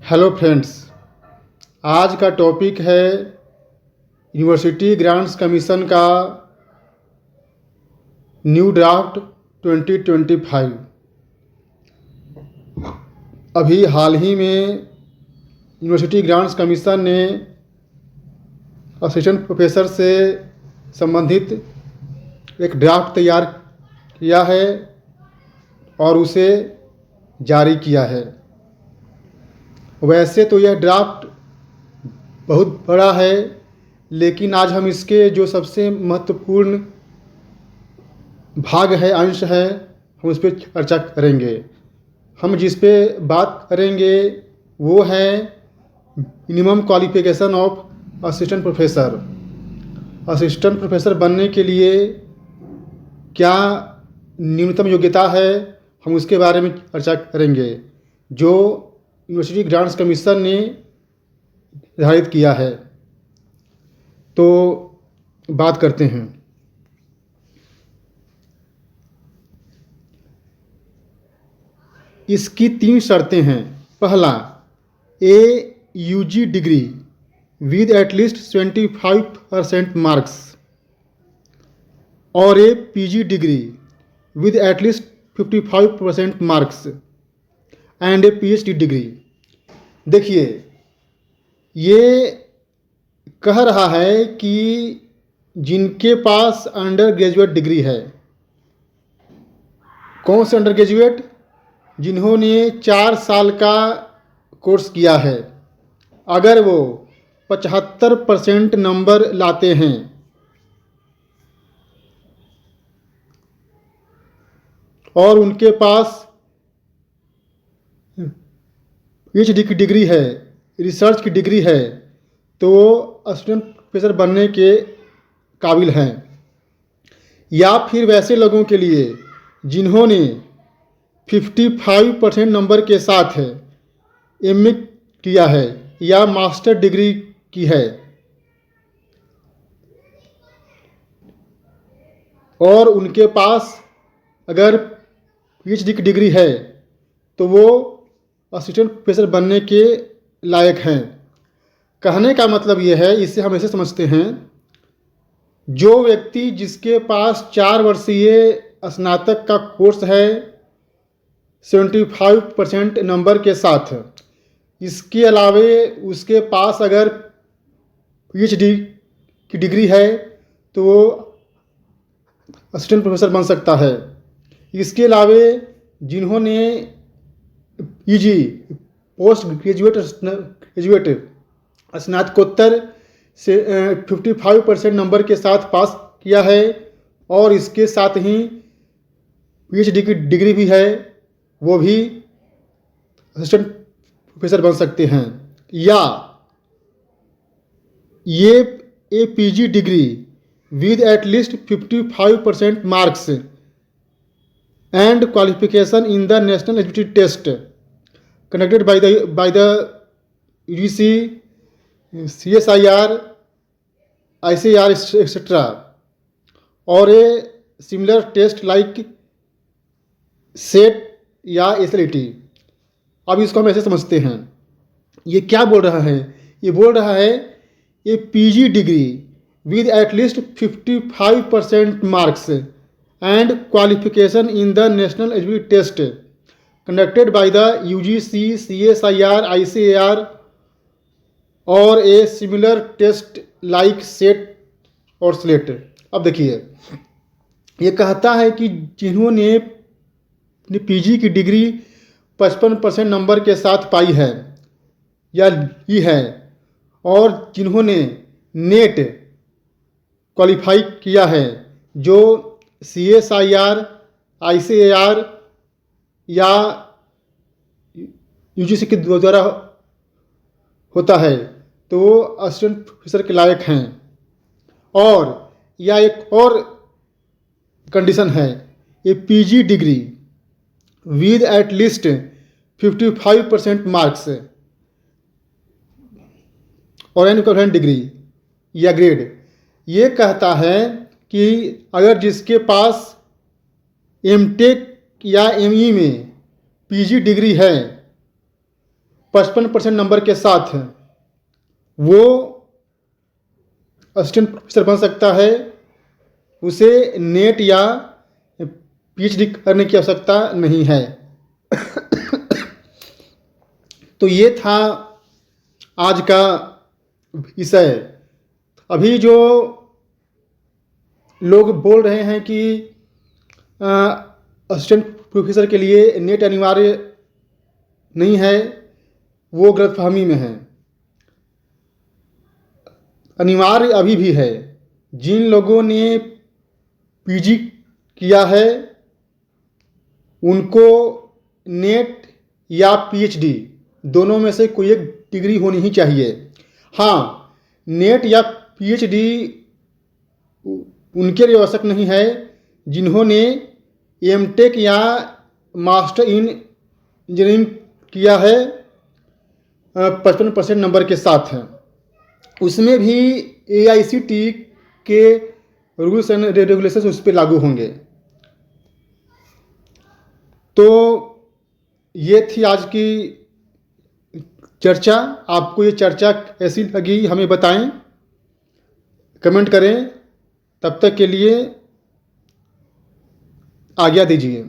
Hello friends, आज का topic है यूनिवर्सिटी ग्रांट्स कमीशन का न्यू ड्राफ्ट 2025। अभी हाल ही में यूनिवर्सिटी ग्रांट्स कमीशन ने असिस्टेंट प्रोफेसर से संबंधित एक ड्राफ्ट तैयार किया है और उसे जारी किया है। वैसे तो यह ड्राफ्ट बहुत बड़ा है, लेकिन आज हम इसके जो सबसे महत्वपूर्ण भाग है, अंश है, हम उस पर चर्चा करेंगे। हम जिस पे बात करेंगे वो है minimum qualification of assistant professor. Assistant professor बनने के लिए क्या न्यूनतम योग्यता है, हम उसके बारे में चर्चा करेंगे, जो यूनिवर्सिटी ग्रांट्स कमीशन ने निर्धारित किया है। तो बात करते हैं। इसकी 3 शर्तें हैं। पहला, UG degree with at least 25% marks और PG degree with at least 55% marks and PhD degree. देखिए, ये कह रहा है कि जिनके पास अंडर ग्रेजुएट डिग्री है। कौन से अंडर ग्रेजुएट? जिन्होंने 4 साल का कोर्स किया है। अगर वो 75% नंबर लाते हैं और उनके पास पीएचडी की डिग्री है, रिसर्च की डिग्री है, तो वो असिस्टेंट प्रोफेसर बनने के काबिल हैं। या फिर वैसे लोगों के लिए जिन्होंने 55% नंबर के साथ एमए किया है या मास्टर डिग्री की है और उनके पास अगर पीएचडी की डिग्री है, तो वो असिस्टेंट प्रोफेसर बनने के लायक हैं। कहने का मतलब ये है, इससे हम ऐसे समझते हैं, जो व्यक्ति जिसके पास 4 वर्षीय स्नातक का कोर्स है 75% नंबर के साथ, इसके अलावे उसके पास अगर पीएचडी की डिग्री है, तो वो असिस्टेंट प्रोफेसर बन सकता है। इसके अलावे जिन्होंने पीजी पोस्ट ग्रेजुएट स्नातकोत्तर से 55% नंबर के साथ पास किया है और इसके साथ ही पीएचडी की डिग्री भी है, वो भी असिस्टेंट प्रोफेसर बन सकते हैं। या ये PG degree with at least 55% marks and qualification in the national eligibility test conducted by the UGC, CSIR, ICAR, etc. और similar test like सेट या SLET। अब इसको हम ऐसे समझते हैं, ये क्या बोल रहा है? ये बोल रहा है ये PG degree with at least 55% marks and qualification in the national eligibility test conducted by the UGC, CSIR, ICAR और a similar test like SET और SLET। अब देखिए, ये कहता है कि जिन्होंने पीजी की डिग्री 55% नंबर के साथ पाई है या ली है और जिन्होंने नेट क्वालिफाई किया है, जो CSIR, ICAR या UGC के द्वारा होता है, तो वो असिस्टेंट प्रोफेसर के लायक हैं। और या एक और कंडीशन है, ये PG degree with at least 55% marks और एन इक्विवेलेंट डिग्री या ग्रेड। ये कहता है कि अगर जिसके पास एमटेक या एमई में पीजी डिग्री है 55% नंबर के साथ वो असिस्टेंट प्रोफेसर बन सकता है। उसे नेट या पीएचडी करने की आवश्यकता नहीं है। तो ये था आज का विषय। अभी जो लोग बोल रहे हैं कि असिस्टेंट प्रोफेसर के लिए नेट अनिवार्य नहीं है, वो गलतफहमी में है। अनिवार्य अभी भी है। जिन लोगों ने पीजी किया है उनको नेट या पीएचडी दोनों में से कोई एक डिग्री होनी ही चाहिए। हाँ, नेट या पीएचडी उनके लिए आवश्यक नहीं है जिन्होंने एमटेक या मास्टर इन इंजीनियरिंग किया है 55% नंबर के साथ है। उसमें भी AICTE के रूल्स एंड रेगुलेशंस उस पर लागू होंगे। तो ये थी आज की चर्चा। आपको ये चर्चा कैसी लगी हमें बताएं, कमेंट करें। तब तक के लिए आज्ञा दीजिए।